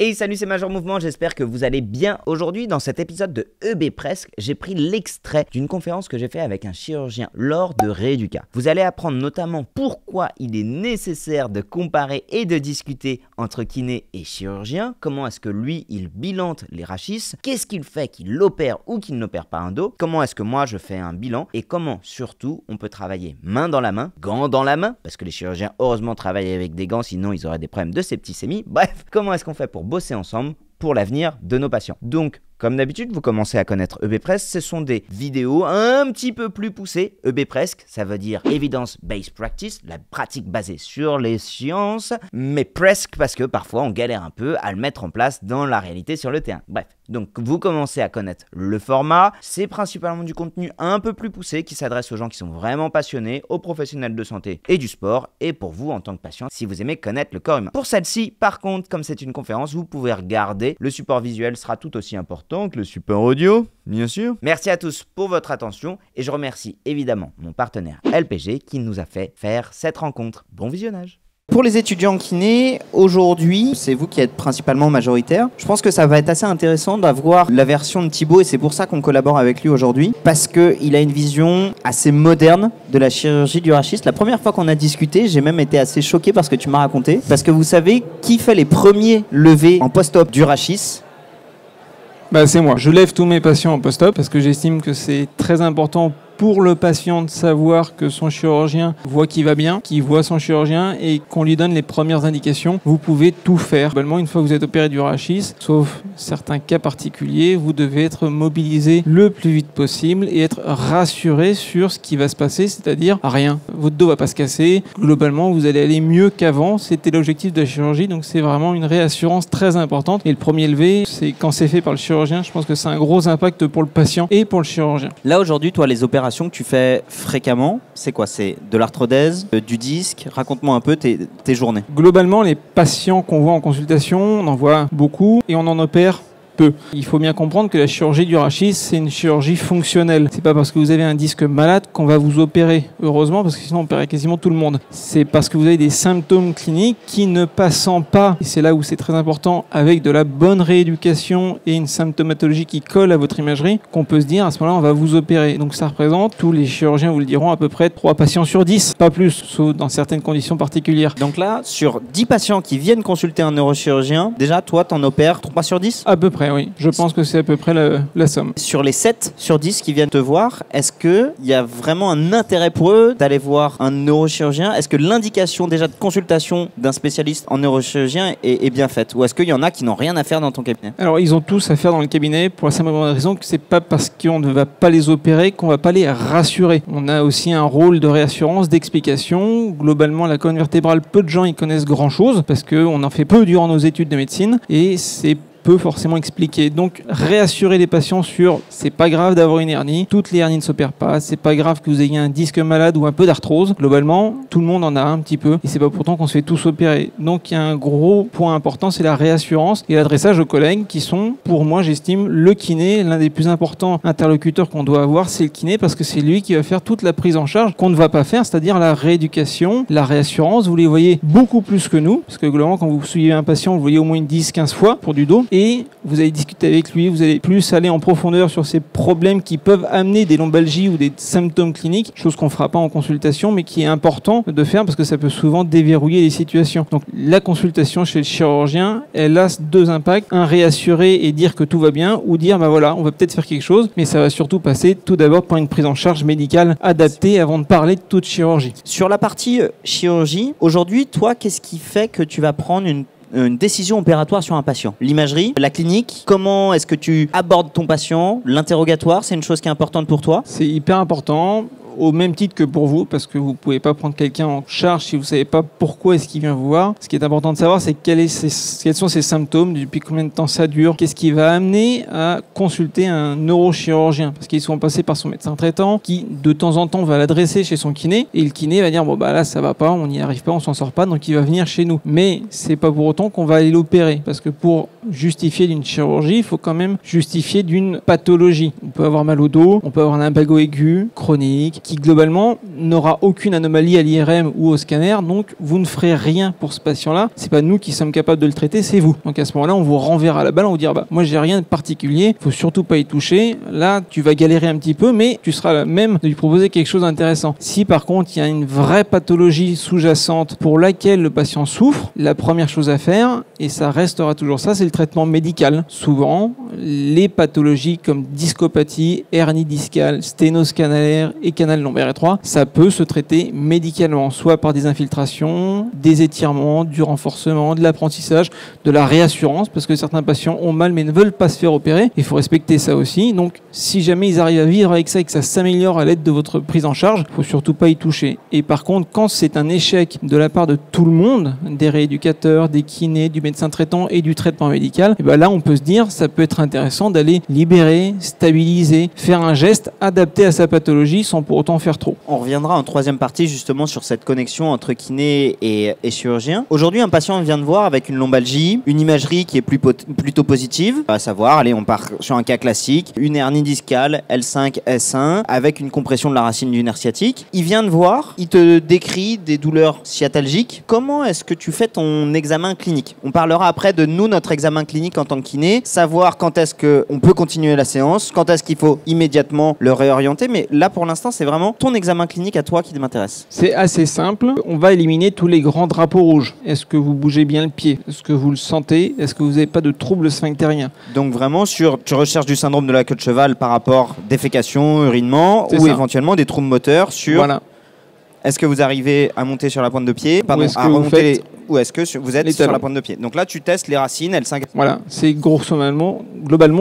Et salut, c'est Major Mouvement, j'espère que vous allez bien. Aujourd'hui, dans cet épisode de EB Presque, j'ai pris l'extrait d'une conférence que j'ai fait avec un chirurgien lors de Rééduca. Vous allez apprendre notamment pourquoi il est nécessaire de comparer et de discuter entre kiné et chirurgien, comment est-ce que lui, il bilante les rachis, qu'est-ce qu'il fait qu'il opère ou qu'il n'opère pas un dos, comment est-ce que moi je fais un bilan et comment surtout on peut travailler main dans la main, gants dans la main, parce que les chirurgiens heureusement travaillent avec des gants, sinon ils auraient des problèmes de septicémie. Bref, comment est-ce qu'on fait pour bosser ensemble pour l'avenir de nos patients. Donc, comme d'habitude, vous commencez à connaître EB Presque, ce sont des vidéos un petit peu plus poussées. EB Presque, ça veut dire Evidence Based Practice, la pratique basée sur les sciences, mais presque parce que parfois on galère un peu à le mettre en place dans la réalité sur le terrain. Bref, donc vous commencez à connaître le format, c'est principalement du contenu un peu plus poussé qui s'adresse aux gens qui sont vraiment passionnés, aux professionnels de santé et du sport, et pour vous en tant que patient si vous aimez connaître le corps humain. Pour celle-ci, par contre, comme c'est une conférence, vous pouvez regarder, le support visuel sera tout aussi important que le support audio, bien sûr. Merci à tous pour votre attention et je remercie évidemment mon partenaire LPG qui nous a fait faire cette rencontre. Bon visionnage. Pour les étudiants en kiné, aujourd'hui, c'est vous qui êtes principalement majoritaire. Je pense que ça va être assez intéressant d'avoir la version de Thibaut et c'est pour ça qu'on collabore avec lui aujourd'hui parce qu'il a une vision assez moderne de la chirurgie du rachis. La première fois qu'on a discuté, j'ai même été assez choqué par ce que tu m'as raconté parce que vous savez qui fait les premiers levés en post-op du rachis? C'est moi. Je lève tous mes patients en post-op parce que j'estime que c'est très important pour le patient de savoir que son chirurgien voit qu'il va bien, qu'il voit son chirurgien et qu'on lui donne les premières indications. Vous pouvez tout faire. Globalement, une fois que vous êtes opéré du rachis, sauf certains cas particuliers, vous devez être mobilisé le plus vite possible et être rassuré sur ce qui va se passer, c'est-à-dire rien. Votre dos va pas se casser. Globalement, vous allez aller mieux qu'avant. C'était l'objectif de la chirurgie, donc c'est vraiment une réassurance très importante. Et le premier levé, c'est quand c'est fait par le chirurgien, je pense que c'est un gros impact pour le patient et pour le chirurgien. Là, aujourd'hui, toi, les opérations que tu fais fréquemment, c'est quoi? C'est de l'arthrodèse, du disque? Raconte-moi un peu tes journées. Globalement, les patients qu'on voit en consultation, on en voit beaucoup et on en opère peu. Il faut bien comprendre que la chirurgie du rachis, c'est une chirurgie fonctionnelle. C'est pas parce que vous avez un disque malade qu'on va vous opérer. Heureusement, parce que sinon on opérait quasiment tout le monde. C'est parce que vous avez des symptômes cliniques qui ne passant pas, et c'est là où c'est très important, avec de la bonne rééducation et une symptomatologie qui colle à votre imagerie, qu'on peut se dire à ce moment-là on va vous opérer. Donc ça représente, tous les chirurgiens vous le diront, à peu près 3 patients sur 10, pas plus, sauf dans certaines conditions particulières. Donc là, sur 10 patients qui viennent consulter un neurochirurgien, déjà toi t'en opères 3 sur 10? À peu près. Oui, je pense que c'est à peu près la somme. Sur les 7 sur 10 qui viennent te voir, est-ce qu'il y a vraiment un intérêt pour eux d'aller voir un neurochirurgien? Est-ce que l'indication déjà de consultation d'un spécialiste en neurochirurgien est bien faite? Ou est-ce qu'il y en a qui n'ont rien à faire dans ton cabinet? Alors, ils ont tous à faire dans le cabinet pour la simple raison que c'est pas parce qu'on ne va pas les opérer qu'on va pas les rassurer. On a aussi un rôle de réassurance, d'explication. Globalement, la colonne vertébrale, peu de gens y connaissent grand-chose parce qu'on en fait peu durant nos études de médecine et c'est peut forcément expliquer. Donc réassurer les patients sur c'est pas grave d'avoir une hernie, toutes les hernies ne s'opèrent pas, c'est pas grave que vous ayez un disque malade ou un peu d'arthrose. Globalement, tout le monde en a un petit peu et c'est pas pourtant qu'on se fait tous opérer. Donc il y a un gros point important, c'est la réassurance et l'adressage aux collègues qui sont, pour moi j'estime, le kiné, l'un des plus importants interlocuteurs qu'on doit avoir, c'est le kiné parce que c'est lui qui va faire toute la prise en charge qu'on ne va pas faire, c'est-à-dire la rééducation, la réassurance. Vous les voyez beaucoup plus que nous parce que globalement quand vous suivez un patient, vous le voyez au moins 10-15 fois pour du dos. Et vous allez discuter avec lui, vous allez plus aller en profondeur sur ces problèmes qui peuvent amener des lombalgies ou des symptômes cliniques, chose qu'on ne fera pas en consultation, mais qui est important de faire parce que ça peut souvent déverrouiller les situations. Donc la consultation chez le chirurgien, elle a 2 impacts. Un, réassurer et dire que tout va bien, ou dire, voilà, on va peut-être faire quelque chose, mais ça va surtout passer tout d'abord par une prise en charge médicale adaptée avant de parler de toute chirurgie. Sur la partie chirurgie, aujourd'hui, toi, qu'est-ce qui fait que tu vas prendre une décision opératoire sur un patient? L'imagerie, la clinique, comment est-ce que tu abordes ton patient? L'interrogatoire, c'est une chose qui est importante pour toi? C'est hyper important. Au même titre que pour vous, parce que vous ne pouvez pas prendre quelqu'un en charge si vous ne savez pas pourquoi est-ce qu'il vient vous voir. Ce qui est important de savoir, c'est quels sont ses symptômes, depuis combien de temps ça dure, qu'est-ce qui va amener à consulter un neurochirurgien, parce qu'ils sont passés par son médecin traitant, qui de temps en temps va l'adresser chez son kiné, et le kiné va dire là ça va pas, on n'y arrive pas, on s'en sort pas, donc il va venir chez nous. Mais c'est pas pour autant qu'on va aller l'opérer, parce que pour justifier d'une chirurgie, il faut quand même justifier d'une pathologie. On peut avoir mal au dos, on peut avoir un lumbago aigu, chronique, qui globalement n'aura aucune anomalie à l'IRM ou au scanner, donc vous ne ferez rien pour ce patient-là. C'est pas nous qui sommes capables de le traiter, c'est vous. Donc à ce moment-là, on vous renverra la balle, on vous dira moi j'ai rien de particulier, faut surtout pas y toucher. Là, tu vas galérer un petit peu, mais tu seras là même de lui proposer quelque chose d'intéressant. Si par contre il y a une vraie pathologie sous-jacente pour laquelle le patient souffre, la première chose à faire, et ça restera toujours ça, c'est le traitement médical. Souvent, les pathologies comme discopathie, hernie discale, sténose canalaire et canal lombaire étroit, ça peut se traiter médicalement, soit par des infiltrations, des étirements, du renforcement, de l'apprentissage, de la réassurance, parce que certains patients ont mal mais ne veulent pas se faire opérer. Il faut respecter ça aussi. Donc, si jamais ils arrivent à vivre avec ça et que ça s'améliore à l'aide de votre prise en charge, il ne faut surtout pas y toucher. Et par contre, quand c'est un échec de la part de tout le monde, des rééducateurs, des kinés, du médecin traitant et du traitement médical, et ben là, on peut se dire, ça peut être intéressant d'aller libérer, stabiliser, faire un geste adapté à sa pathologie sans pour autant faire trop. On reviendra en troisième partie justement sur cette connexion entre kiné et chirurgien. Aujourd'hui, un patient vient de voir avec une lombalgie, une imagerie qui est plutôt positive, à savoir, allez, on part sur un cas classique, une hernie discale L5, S1, avec une compression de la racine du nerf sciatique. Il vient de voir, il te décrit des douleurs sciatalgiques. Comment est-ce que tu fais ton examen clinique? On parlera après de nous, notre examen clinique en tant que kiné, savoir quand est-ce qu'on peut continuer la séance, quand est-ce qu'il faut immédiatement le réorienter, mais là pour l'instant c'est vraiment ton examen clinique à toi qui m'intéresse. C'est assez simple, on va éliminer tous les grands drapeaux rouges. Est-ce que vous bougez bien le pied? Est-ce que vous le sentez? Est-ce que vous n'avez pas de troubles sphinctériens? Donc vraiment tu recherches du syndrome de la queue de cheval par rapport défécation, urinement, ou éventuellement des troubles moteurs sur... Voilà. Est-ce que vous arrivez à monter sur la pointe de pied? Pardon, à remonter ou est-ce que vous êtes sur la pointe de pied? Donc là, tu testes les racines, L5. Voilà, c'est globalement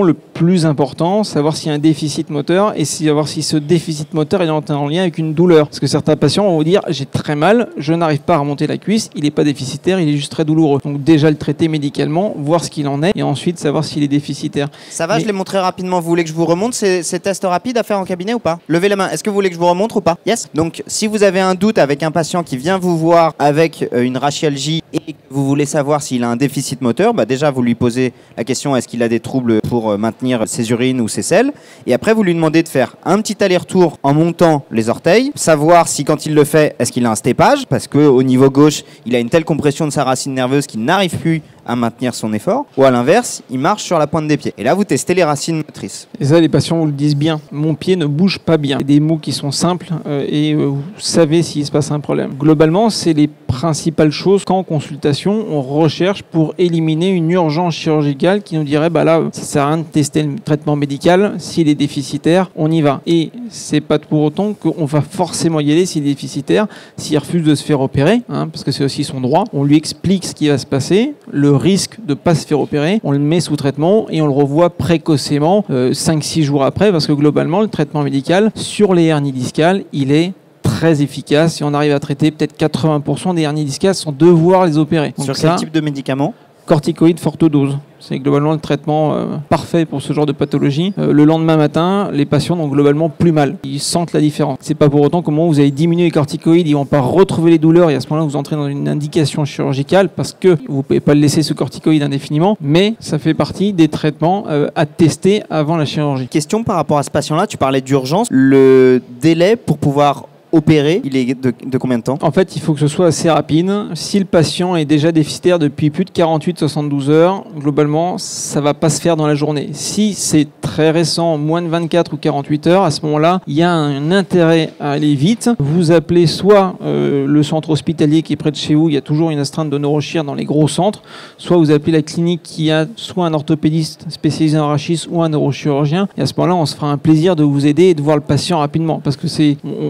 le plus important, savoir s'il y a un déficit moteur et savoir si ce déficit moteur est en lien avec une douleur. Parce que certains patients vont vous dire, j'ai très mal, je n'arrive pas à remonter la cuisse, il n'est pas déficitaire, il est juste très douloureux. Donc déjà le traiter médicalement, voir ce qu'il en est et ensuite savoir s'il est déficitaire. Ça va, je l'ai montré rapidement. Vous voulez que je vous remonte ces tests rapides à faire en cabinet ou pas? Levez la main. Est-ce que vous voulez que je vous remonte ou pas? Yes. Donc si vous avez un doute avec un patient qui vient vous voir avec une rachialgie et que vous voulez savoir s'il a un déficit moteur, déjà vous lui posez la question est-ce qu'il a des troubles pour maintenir ses urines ou ses selles, et après vous lui demandez de faire un petit aller-retour en montant les orteils, savoir si quand il le fait, est-ce qu'il a un stépage, parce qu'au niveau gauche, il a une telle compression de sa racine nerveuse qu'il n'arrive plus à maintenir son effort, ou à l'inverse, il marche sur la pointe des pieds. Et là, vous testez les racines motrices. Et ça, les patients vous le disent bien. Mon pied ne bouge pas bien. Des mots qui sont simples et vous savez s'il se passe un problème. Globalement, c'est les principales choses qu'en consultation, on recherche pour éliminer une urgence chirurgicale qui nous dirait, là, ça sert à rien de tester le traitement médical. S'il est déficitaire, on y va. Et c'est pas pour autant qu'on va forcément y aller s'il est déficitaire, s'il refuse de se faire opérer, parce que c'est aussi son droit. On lui explique ce qui va se passer, le risque de ne pas se faire opérer, on le met sous traitement et on le revoit précocement 5-6 jours après, parce que globalement le traitement médical sur les hernies discales il est très efficace et on arrive à traiter peut-être 80% des hernies discales sans devoir les opérer. Donc sur quel type de médicaments? Corticoïdes forte dose. C'est globalement le traitement parfait pour ce genre de pathologie. Le lendemain matin, les patients ont globalement plus mal. Ils sentent la différence. C'est pas pour autant qu'au moment où vous avez diminué les corticoïdes, ils vont pas retrouver les douleurs et à ce moment-là, vous entrez dans une indication chirurgicale parce que vous pouvez pas le laisser ce corticoïde indéfiniment, mais ça fait partie des traitements à tester avant la chirurgie. Question par rapport à ce patient-là, tu parlais d'urgence. Le délai pour pouvoir opérer, il est de combien de temps? En fait, il faut que ce soit assez rapide. Si le patient est déjà déficitaire depuis plus de 48-72 heures, globalement, ça ne va pas se faire dans la journée. Si c'est très récent, moins de 24 ou 48 heures, à ce moment-là, il y a un intérêt à aller vite. Vous appelez soit le centre hospitalier qui est près de chez vous, il y a toujours une astreinte de neurochir dans les gros centres, soit vous appelez la clinique qui a soit un orthopédiste spécialisé en rachis ou un neurochirurgien. Et à ce moment-là, on se fera un plaisir de vous aider et de voir le patient rapidement, parce que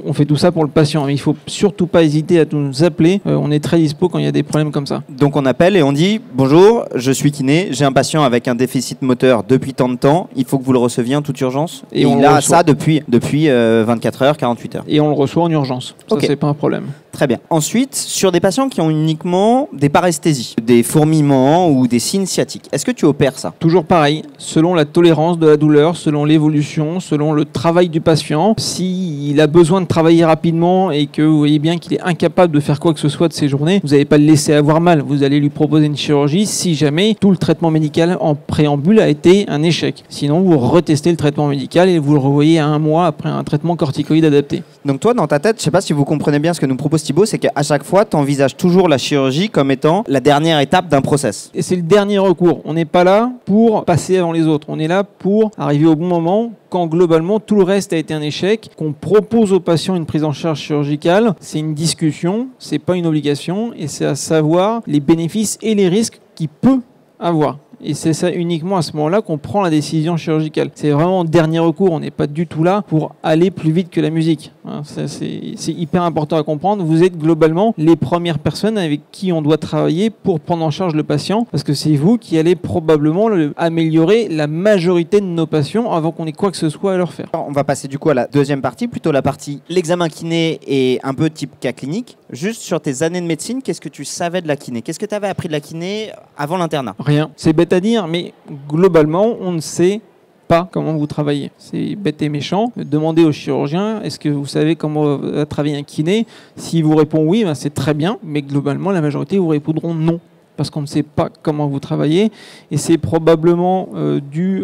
on fait tout ça pour le patient. Mais il ne faut surtout pas hésiter à nous appeler. On est très dispo quand il y a des problèmes comme ça. Donc on appelle et on dit « Bonjour, je suis kiné, j'ai un patient avec un déficit moteur depuis tant de temps, il faut que vous le receviez en toute urgence. » Et il a ça depuis 24 heures, 48 heures. Et on le reçoit en urgence. Ça, c'est pas un problème. Très bien. Ensuite, sur des patients qui ont uniquement des paresthésies, des fourmillements ou des signes sciatiques, est-ce que tu opères ça? Toujours pareil, selon la tolérance de la douleur, selon l'évolution, selon le travail du patient. S'il a besoin de travailler rapidement et que vous voyez bien qu'il est incapable de faire quoi que ce soit de ses journées, vous n'allez pas le laisser avoir mal. Vous allez lui proposer une chirurgie si jamais tout le traitement médical en préambule a été un échec. Sinon, vous retestez le traitement médical et vous le revoyez à 1 mois après un traitement corticoïde adapté. Donc toi, dans ta tête, je ne sais pas si vous comprenez bien ce que nous propose Thibaut, c'est qu'à chaque fois, tu envisages toujours la chirurgie comme étant la dernière étape d'un process. Et c'est le dernier recours. On n'est pas là pour passer avant les autres. On est là pour arriver au bon moment quand globalement tout le reste a été un échec, qu'on propose aux patients une prise en charge chirurgicale. C'est une discussion, c'est pas une obligation et c'est à savoir les bénéfices et les risques qu'il peut avoir. Et c'est ça uniquement à ce moment-là qu'on prend la décision chirurgicale. C'est vraiment dernier recours, on n'est pas du tout là pour aller plus vite que la musique. C'est hyper important à comprendre. Vous êtes globalement les premières personnes avec qui on doit travailler pour prendre en charge le patient, parce que c'est vous qui allez probablement améliorer la majorité de nos patients avant qu'on ait quoi que ce soit à leur faire. Alors, on va passer du coup à la deuxième partie, plutôt la partie l'examen kiné et un peu type cas clinique. Juste sur tes années de médecine, qu'est-ce que tu savais de la kiné? Qu'est-ce que tu avais appris de la kiné avant l'internat? Rien. C'est bête à dire, mais globalement, on ne sait pas comment vous travaillez. C'est bête et méchant. Demandez au chirurgien, est-ce que vous savez comment travailler un kiné? S'il vous répond oui, ben c'est très bien, mais globalement, la majorité vous répondront non, parce qu'on ne sait pas comment vous travaillez, et c'est probablement dû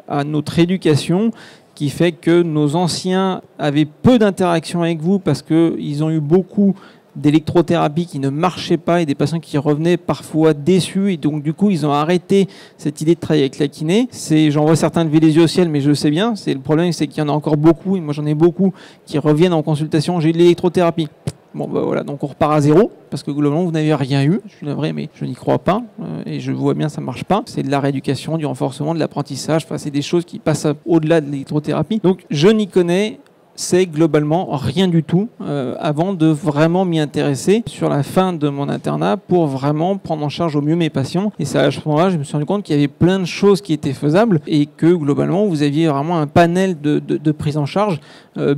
à notre éducation qui fait que nos anciens avaient peu d'interaction avec vous parce qu'ils ont eu beaucoup d'électrothérapie qui ne marchait pas et des patients qui revenaient parfois déçus et donc du coup ils ont arrêté cette idée de travailler avec la kiné. J'en vois certains lever les yeux au ciel, mais je le sais bien, le problème c'est qu'il y en a encore beaucoup et moi j'en ai beaucoup qui reviennent en consultation, j'ai eu de l'électrothérapie. Bon ben voilà, donc on repart à zéro parce que globalement vous n'avez rien eu, je suis navré mais je n'y crois pas et je vois bien ça ne marche pas. C'est de la rééducation, du renforcement, de l'apprentissage, enfin, c'est des choses qui passent au-delà de l'électrothérapie. Donc je n'y connais c'est globalement rien du tout avant de vraiment m'y intéresser sur la fin de mon internat pour vraiment prendre en charge au mieux mes patients. Et c'est à ce moment-là je me suis rendu compte qu'il y avait plein de choses qui étaient faisables et que globalement vous aviez vraiment un panel de prise en charge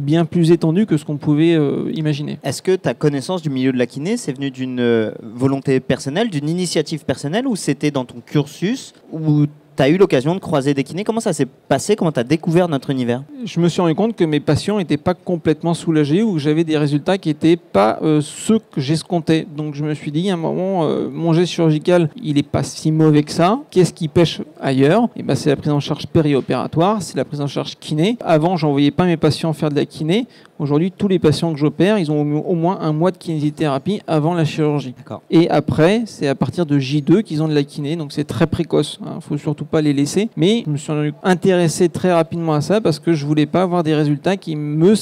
bien plus étendu que ce qu'on pouvait imaginer. Est-ce que ta connaissance du milieu de la kiné, c'est venu d'une volonté personnelle, d'une initiative personnelle ou c'était dans ton cursus où tu as eu l'occasion de croiser des kinés? Comment ça s'est passé? Comment tu as découvert notre univers? Je me suis rendu compte que mes patients n'étaient pas complètement soulagés ou que j'avais des résultats qui n'étaient pas ceux que j'escomptais. Donc je me suis dit à un moment, mon geste chirurgical, il n'est pas si mauvais que ça. Qu'est-ce qui pêche ailleurs? Et ben, c'est la prise en charge périopératoire, c'est la prise en charge kiné. Avant, j'envoyais pas mes patients faire de la kiné. Aujourd'hui, tous les patients que j'opère, ils ont au moins 1 mois de kinésithérapie avant la chirurgie. D'accord. Et après, c'est à partir de J2 qu'ils ont de la kiné, donc c'est très précoce. Il ne faut surtout pas les laisser. Mais je me suis intéressé très rapidement à ça parce que je voulais pas avoir des résultats qui, me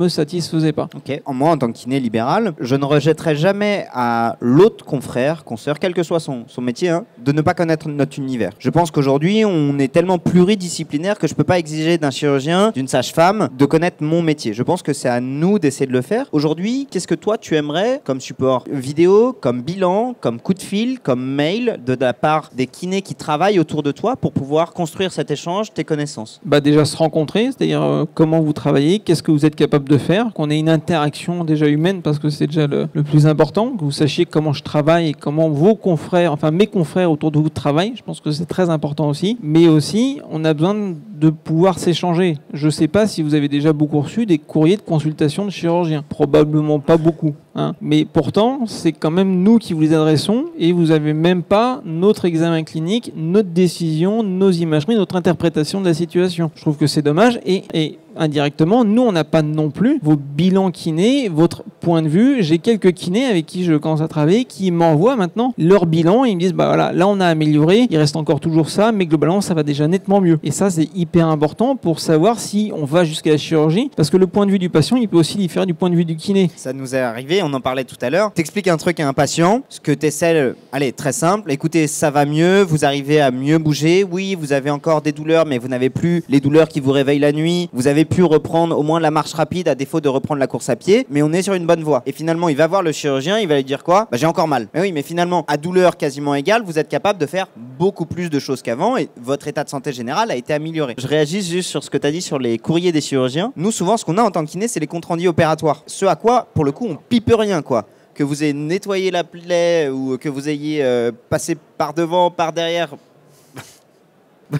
satisfaisaient pas. Ok. Moi, en tant que kiné libéral, je ne rejetterai jamais à l'autre confrère, consoeur, quel que soit son métier, de ne pas connaître notre univers. Je pense qu'aujourd'hui, on est tellement pluridisciplinaire que je peux pas exiger d'un chirurgien, d'une sage-femme, de connaître mon métier. Je pense que c'est à nous d'essayer de le faire. Aujourd'hui, qu'est-ce que toi tu aimerais comme support vidéo, comme bilan, comme coup de fil, comme mail de la part des kinés qui travaillent autour de toi pour pouvoir construire cet échange, tes connaissances? Déjà se rencontrer, c'est-à-dire comment vous travaillez, qu'est-ce que vous êtes capable de faire, qu'on ait une interaction déjà humaine parce que c'est déjà le plus important, que vous sachiez comment je travaille et comment vos confrères, enfin mes confrères autour de vous travaillent. Je pense que c'est très important aussi. Mais aussi, on a besoin de pouvoir s'échanger. Je ne sais pas si vous avez déjà beaucoup reçu des courriers de consultation de chirurgiens. Probablement pas beaucoup. Mais pourtant, c'est quand même nous qui vous les adressons et vous n'avez même pas notre examen clinique, notre décision, nos imageries, notre interprétation de la situation. Je trouve que c'est dommage et indirectement, nous, on n'a pas non plus vos bilans kinés, votre point de vue. J'ai quelques kinés avec qui je commence à travailler qui m'envoient maintenant leur bilan et ils me disent voilà, là on a amélioré, il reste encore toujours ça, mais globalement ça va déjà nettement mieux. Et ça, c'est hyper important pour savoir si on va jusqu'à la chirurgie parce que le point de vue du patient, il peut aussi différer du point de vue du kiné. Ça nous est arrivé, on en parlait tout à l'heure. T'expliques un truc à un patient, ce que t'essaies, allez, très simple. Écoutez, ça va mieux, vous arrivez à mieux bouger. Oui, vous avez encore des douleurs, mais vous n'avez plus les douleurs qui vous réveillent la nuit. Vous avez pu reprendre au moins la marche rapide à défaut de reprendre la course à pied, mais on est sur une bonne voie. Et finalement, il va voir le chirurgien, il va lui dire quoi? J'ai encore mal. Mais oui, mais finalement, à douleur quasiment égale, vous êtes capable de faire beaucoup plus de choses qu'avant et votre état de santé général a été amélioré. Je réagis juste sur ce que tu as dit sur les courriers des chirurgiens. Nous, souvent, ce qu'on a en tant que kiné, c'est les comptes rendus opératoires. Ce à quoi, pour le coup, on pipe peut rien, quoi. Que vous ayez nettoyé la plaie ou que vous ayez passé par devant, par derrière.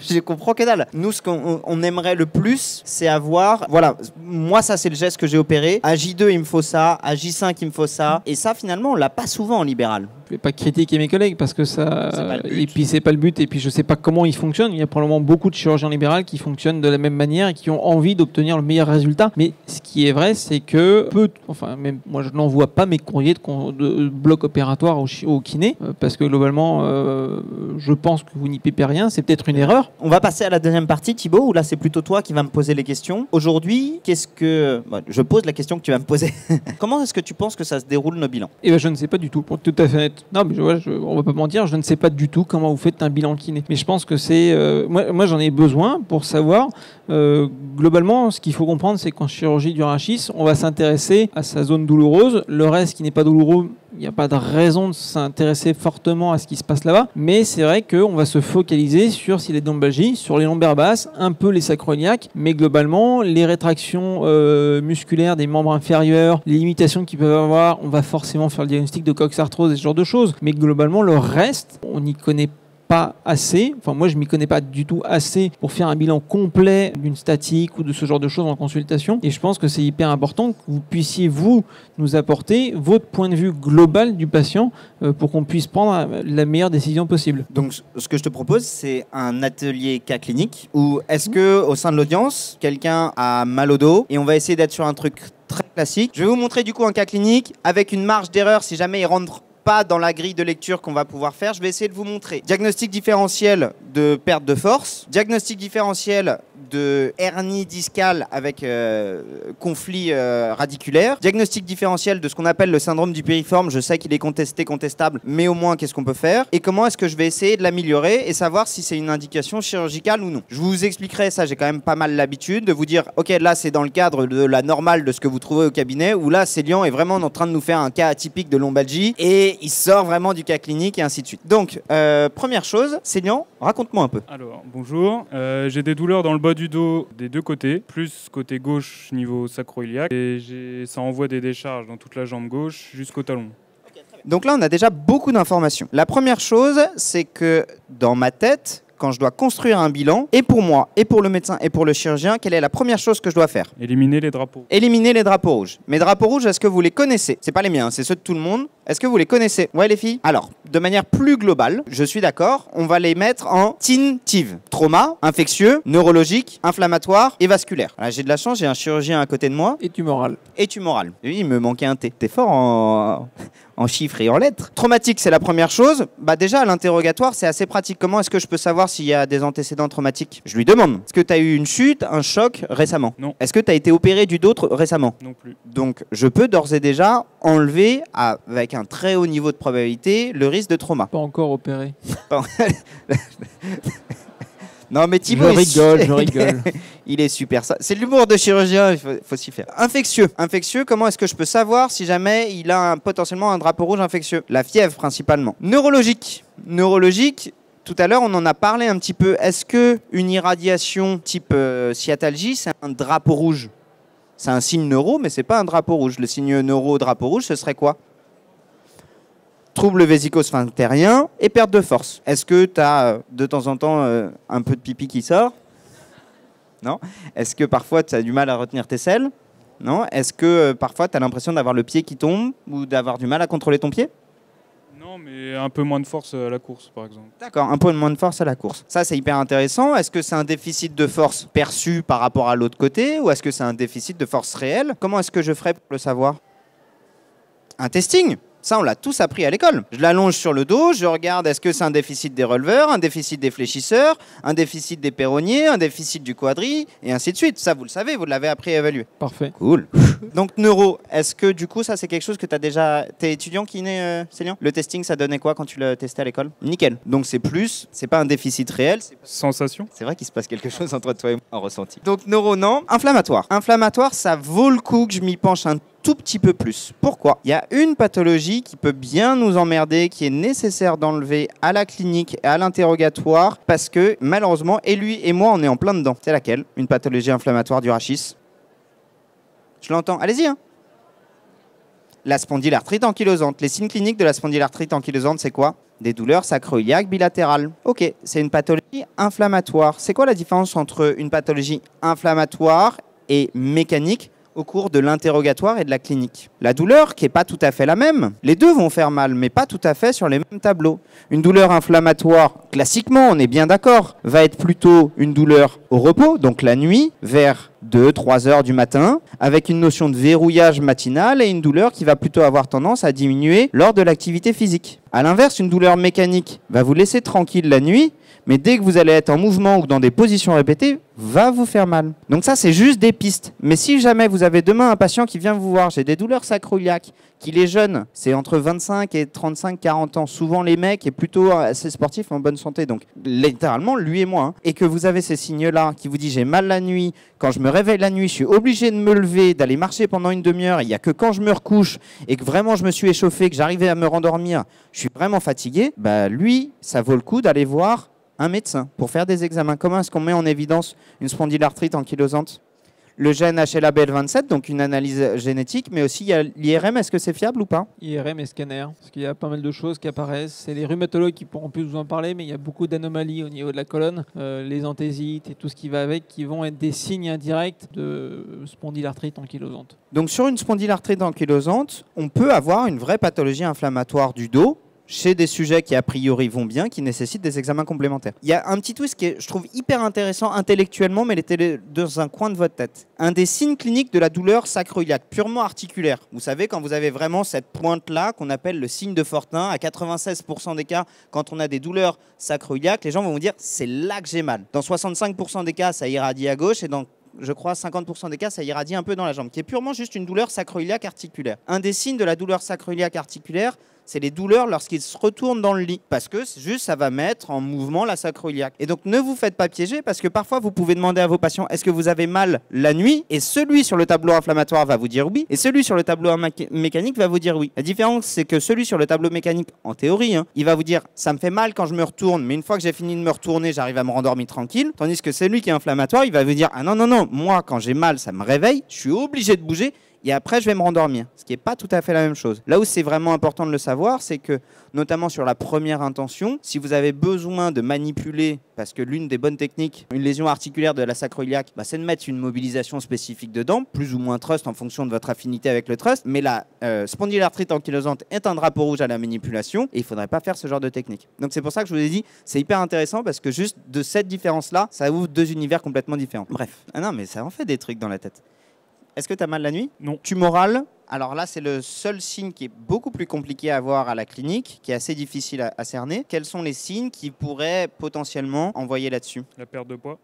Je comprends que dalle. Nous, ce qu'on aimerait le plus, c'est avoir... Voilà, moi, ça, c'est le geste que j'ai opéré. À J2, il me faut ça. À J5, il me faut ça. Et ça, finalement, on l'a pas souvent en libéral. Je vais pas critiquer mes collègues parce que ça... Et puis, c'est pas le but. Et puis, je sais pas comment ils fonctionnent. Il y a probablement beaucoup de chirurgiens libéraux qui fonctionnent de la même manière et qui ont envie d'obtenir le meilleur résultat. Mais ce qui est vrai, c'est que enfin, même moi, je n'envoie pas mes courriers de bloc opératoire au kiné parce que globalement, je pense que vous n'y payez rien. C'est peut-être une erreur. On va passer à la deuxième partie, Thibaut, où là, c'est plutôt toi qui vas me poser les questions. Aujourd'hui, je pose la question que tu vas me poser. Comment est-ce que tu penses que ça se déroule, nos bilans? Eh ben, je ne sais pas du tout, pour être tout à fait honnête. Non, mais on va pas mentir, je ne sais pas du tout comment vous faites un bilan kiné. Mais je pense que c'est... moi, j'en ai besoin pour savoir... globalement, ce qu'il faut comprendre, c'est qu'en chirurgie du rachis, on va s'intéresser à sa zone douloureuse. Le reste qui n'est pas douloureux, il n'y a pas de raison de s'intéresser fortement à ce qui se passe là-bas. Mais c'est vrai qu'on va se focaliser sur si les lombalgies, sur les lombaires basses, un peu les sacroiliaques, mais globalement, les rétractions musculaires des membres inférieurs, les limitations qu'ils peuvent avoir, on va forcément faire le diagnostic de coxarthrose et ce genre de choses. Mais globalement, le reste, on n'y connaît pas assez, enfin moi je m'y connais pas du tout assez pour faire un bilan complet d'une statique ou de ce genre de choses en consultation, et je pense que c'est hyper important que vous puissiez vous nous apporter votre point de vue global du patient pour qu'on puisse prendre la meilleure décision possible. Donc ce que je te propose, c'est un atelier cas clinique où est-ce que au sein de l'audience quelqu'un a mal au dos et on va essayer d'être sur un truc très classique. Je vais vous montrer du coup un cas clinique avec une marge d'erreur si jamais il rentre pas dans la grille de lecture qu'on va pouvoir faire. Je vais essayer de vous montrer. Diagnostic différentiel de perte de force, diagnostic différentiel de hernie discale avec conflit radiculaire, diagnostic différentiel de ce qu'on appelle le syndrome du piriforme. Je sais qu'il est contestable, mais au moins qu'est-ce qu'on peut faire et comment est-ce que je vais essayer de l'améliorer et savoir si c'est une indication chirurgicale ou non. Je vous expliquerai ça, j'ai quand même pas mal l'habitude de vous dire ok, là c'est dans le cadre de la normale de ce que vous trouvez au cabinet, ou là Célian est vraiment en train de nous faire un cas atypique de lombalgie et il sort vraiment du cas clinique et ainsi de suite. Donc première chose, Célian, raconte-moi un peu. Alors bonjour, j'ai des douleurs dans le bas du dos des deux côtés, plus côté gauche niveau sacro-iliaque, et ça envoie des décharges dans toute la jambe gauche jusqu'au talon. Donc là on a déjà beaucoup d'informations. La première chose, c'est que dans ma tête, quand je dois construire un bilan, et pour moi, et pour le médecin, et pour le chirurgien, quelle est la première chose que je dois faire? Éliminer les drapeaux. Éliminer les drapeaux rouges. Mes drapeaux rouges, est-ce que vous les connaissez? C'est pas les miens, c'est ceux de tout le monde. Est-ce que vous les connaissez? Ouais, les filles? Alors, de manière plus globale, je suis d'accord, on va les mettre en TINTIV. Trauma, infectieux, neurologique, inflammatoire et vasculaire. J'ai de la chance, j'ai un chirurgien à côté de moi. Et tumoral. Et tumoral. Oui, il me manquait un T. T'es fort en chiffres et en lettres. Traumatique, c'est la première chose. Bah déjà, à l'interrogatoire, c'est assez pratique. Comment est-ce que je peux savoir s'il y a des antécédents traumatiques? Je lui demande. Est-ce que tu as eu une chute, un choc récemment? Non. Est-ce que tu as été opéré du dos récemment? Non plus. Donc, je peux d'ores et déjà enlever, avec un très haut niveau de probabilité, le risque de trauma. Pas encore opéré. Non mais Thibaut, je rigole. Il est super. C'est de l'humour de chirurgien, il faut s'y faire. Infectieux. Infectieux, comment est-ce que je peux savoir si jamais il a potentiellement un drapeau rouge infectieux? La fièvre principalement. Neurologique. Neurologique, tout à l'heure on en a parlé un petit peu. Est-ce qu'une irradiation type sciatalgie, c'est un drapeau rouge? C'est un signe neuro, mais c'est pas un drapeau rouge. Le signe neuro, drapeau rouge, ce serait quoi? Trouble vésico-sphinctérien et perte de force. Est-ce que tu as de temps en temps un peu de pipi qui sort? Non. Est-ce que parfois tu as du mal à retenir tes selles? Non. Est-ce que parfois tu as l'impression d'avoir le pied qui tombe ou d'avoir du mal à contrôler ton pied? Non, mais un peu moins de force à la course, par exemple. D'accord, un peu moins de force à la course. Ça, c'est hyper intéressant. Est-ce que c'est un déficit de force perçu par rapport à l'autre côté ou est-ce que c'est un déficit de force réelle? Comment est-ce que je ferais pour le savoir? Un testing. Ça, on l'a tous appris à l'école. Je l'allonge sur le dos, je regarde est-ce que c'est un déficit des releveurs, un déficit des fléchisseurs, un déficit des perronniers, un déficit du quadri, et ainsi de suite. Ça, vous le savez, vous l'avez appris à évaluer. Parfait. Cool. Donc, neuro, est-ce que du coup, ça, c'est quelque chose que tu as déjà... T'es étudiant kiné, Célian? Le testing, ça donnait quoi quand tu l'as testé à l'école? Nickel. Donc, c'est pas un déficit réel. Sensation. C'est vrai qu'il se passe quelque chose entre toi et moi en ressenti. Donc, neuro, non. Inflammatoire. Inflammatoire, ça vaut le coup que je m'y penche un tout petit peu plus. Pourquoi? Il y a une pathologie qui peut bien nous emmerder, qui est nécessaire d'enlever à la clinique et à l'interrogatoire, parce que malheureusement, et lui et moi, on est en plein dedans. C'est laquelle? Une pathologie inflammatoire du rachis. Je l'entends. Allez-y. Hein. la spondylarthrite ankylosante. Les signes cliniques de la spondylarthrite ankylosante, c'est quoi? Des douleurs sacro-iliaques bilatérales. Ok, c'est une pathologie inflammatoire. C'est quoi la différence entre une pathologie inflammatoire et mécanique au cours de l'interrogatoire et de la clinique? La douleur, qui n'est pas tout à fait la même, les deux vont faire mal, mais pas tout à fait sur les mêmes tableaux. Une douleur inflammatoire, classiquement, on est bien d'accord, va être plutôt une douleur au repos, donc la nuit, vers 2-3 heures du matin, avec une notion de verrouillage matinal et une douleur qui va plutôt avoir tendance à diminuer lors de l'activité physique. A l'inverse, une douleur mécanique va vous laisser tranquille la nuit, mais dès que vous allez être en mouvement ou dans des positions répétées, va vous faire mal. Donc ça, c'est juste des pistes. Mais si jamais vous avez demain un patient qui vient vous voir, j'ai des douleurs sacro-iliaques, qu'il est jeune, c'est entre 25 et 35-40 ans, souvent les mecs, et plutôt assez sportifs, en bonne santé, donc littéralement, lui et moi, hein, et que vous avez ces signes-là, qui vous dit j'ai mal la nuit, quand je me réveille la nuit, je suis obligé de me lever, d'aller marcher pendant une demi-heure, il n'y a que quand je me recouche, et que vraiment je me suis échauffé, que j'arrivais à me rendormir, je suis vraiment fatigué, bah lui, ça vaut le coup d'aller voir un médecin pour faire des examens. Comment est-ce qu'on met en évidence une spondylarthrite ankylosante? Le gène HLA-BL27, donc une analyse génétique, mais aussi il y a l'IRM, est-ce que c'est fiable ou pas? IRM et scanner, parce qu'il y a pas mal de choses qui apparaissent. C'est les rhumatologues qui pourront plus vous en parler, mais il y a beaucoup d'anomalies au niveau de la colonne, les anthésites et tout ce qui va avec, qui vont être des signes indirects de spondylarthrite ankylosante. Donc sur une spondylarthrite ankylosante, on peut avoir une vraie pathologie inflammatoire du dos, chez des sujets qui a priori vont bien, qui nécessitent des examens complémentaires. Il y a un petit twist qui est, je trouve, hyper intéressant intellectuellement, mais il était dans un coin de votre tête. Un des signes cliniques de la douleur sacro-iliaque, purement articulaire. Vous savez, quand vous avez vraiment cette pointe-là, qu'on appelle le signe de Fortin, à 96% des cas, quand on a des douleurs sacro-iliaques, les gens vont vous dire, c'est là que j'ai mal. Dans 65% des cas, ça irradie à gauche, et dans je crois 50% des cas, ça irradie un peu dans la jambe, qui est purement juste une douleur sacro-iliaque articulaire. Un des signes de la douleur sacro-iliaque articulaire, c'est les douleurs lorsqu'ils se retournent dans le lit. Parce que juste, ça va mettre en mouvement la sacro-iliaque. Et donc, ne vous faites pas piéger parce que parfois, vous pouvez demander à vos patients est-ce que vous avez mal la nuit? Et celui sur le tableau inflammatoire va vous dire oui. Et celui sur le tableau mécanique va vous dire oui. La différence, c'est que celui sur le tableau mécanique, en théorie, hein, il va vous dire ça me fait mal quand je me retourne, mais une fois que j'ai fini de me retourner, j'arrive à me rendormir tranquille. Tandis que celui qui est inflammatoire, il va vous dire ah non, non, non, moi, quand j'ai mal, ça me réveille, je suis obligé de bouger. Et après, je vais me rendormir, ce qui n'est pas tout à fait la même chose. Là où c'est vraiment important de le savoir, c'est que, notamment sur la première intention, si vous avez besoin de manipuler, parce que l'une des bonnes techniques, une lésion articulaire de la sacro-iliaque, c'est de mettre une mobilisation spécifique dedans, plus ou moins trust en fonction de votre affinité avec le trust, mais la spondylarthrite ankylosante est un drapeau rouge à la manipulation, et il ne faudrait pas faire ce genre de technique. Donc c'est pour ça que je vous ai dit, c'est hyper intéressant, parce que juste de cette différence-là, ça ouvre deux univers complètement différents. Bref, ah non, mais ça en fait des trucs dans la tête. Est-ce que tu as mal la nuit? Non. Tumoral, alors là, c'est le seul signe qui est beaucoup plus compliqué à voir à la clinique, qui est assez difficile à cerner. Quels sont les signes qui pourraient potentiellement envoyer là-dessus? La perte de poids.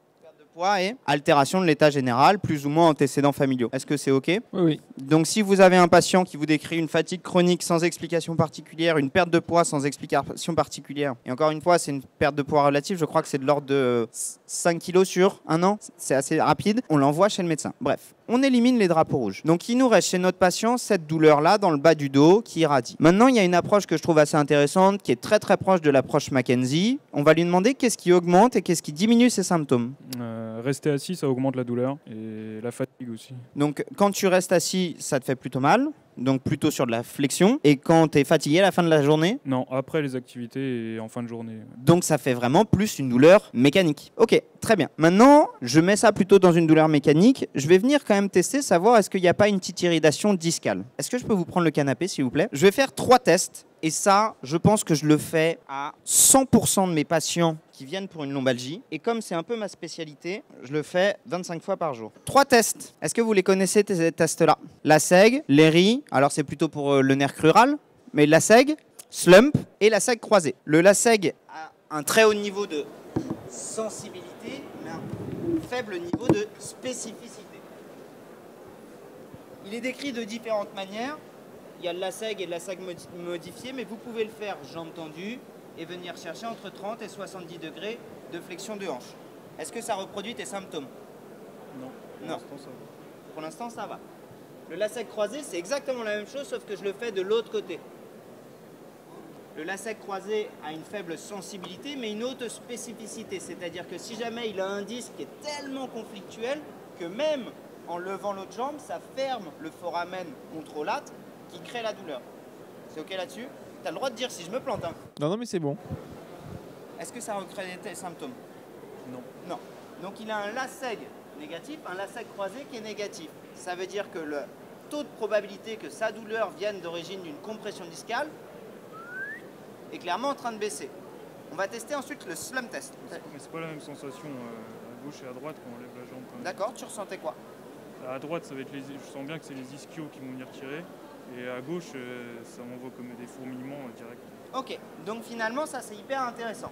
Poids et altération de l'état général, plus ou moins antécédents familiaux. Est-ce que c'est OK? Oui, oui. Donc si vous avez un patient qui vous décrit une fatigue chronique sans explication particulière, une perte de poids sans explication particulière, et encore une fois, c'est une perte de poids relative, je crois que c'est de l'ordre de 5 kg sur un an, c'est assez rapide, on l'envoie chez le médecin. Bref, on élimine les drapeaux rouges. Donc il nous reste chez notre patient cette douleur-là dans le bas du dos qui irradie. Maintenant, il y a une approche que je trouve assez intéressante, qui est très très proche de l'approche Mackenzie. On va lui demander qu'est-ce qui augmente et qu'est-ce qui diminue ses symptômes. Rester assis, ça augmente la douleur et la fatigue aussi. Donc quand tu restes assis, ça te fait plutôt mal, donc plutôt sur de la flexion. Et quand tu es fatigué à la fin de la journée? Non, après les activités et en fin de journée. Donc ça fait vraiment plus une douleur mécanique. Ok, très bien. Maintenant, je mets ça plutôt dans une douleur mécanique. Je vais venir quand même tester, savoir est-ce qu'il n'y a pas une petite irritation discale. Est-ce que je peux vous prendre le canapé, s'il vous plaît? Je vais faire 3 tests. Et ça, je pense que je le fais à 100% de mes patients qui viennent pour une lombalgie. Et comme c'est un peu ma spécialité, je le fais 25 fois par jour. 3 tests. Est-ce que vous les connaissez, ces tests-là? La SEG, l'ERI, alors c'est plutôt pour le nerf crural, mais la SEG, slump et la SEG croisée. Le LASEG a un très haut niveau de sensibilité, mais un faible niveau de spécificité. Il est décrit de différentes manières. Il y a le LASEG et le LASEG modifié, mais vous pouvez le faire jambes tendues et venir chercher entre 30 et 70 degrés de flexion de hanche. Est-ce que ça reproduit tes symptômes? Non. Non. Pour l'instant, ça va. Le LASEG croisé, c'est exactement la même chose, sauf que je le fais de l'autre côté. Le LASEG croisé a une faible sensibilité, mais une haute spécificité. C'est-à-dire que si jamais il a un disque qui est tellement conflictuel que même en levant l'autre jambe, ça ferme le foramen controlate qui crée la douleur. C'est OK là-dessus? Tu as le droit de dire si je me plante. Hein. Non, mais c'est bon. Est-ce que ça recrée tes symptômes? Non. Non. Donc il a un LASEG négatif, un LASEG croisé qui est négatif. Ça veut dire que le taux de probabilité que sa douleur vienne d'origine d'une compression discale est clairement en train de baisser. On va tester ensuite le slump test. Mais c'est pas la même sensation à gauche et à droite quand on lève la jambe. Quand même. D'accord, tu ressentais quoi? À droite, ça va être je sens bien que c'est les ischios qui vont venir tirer. Et à gauche, ça m'envoie comme des fourmillements directs. Ok, donc finalement ça c'est hyper intéressant.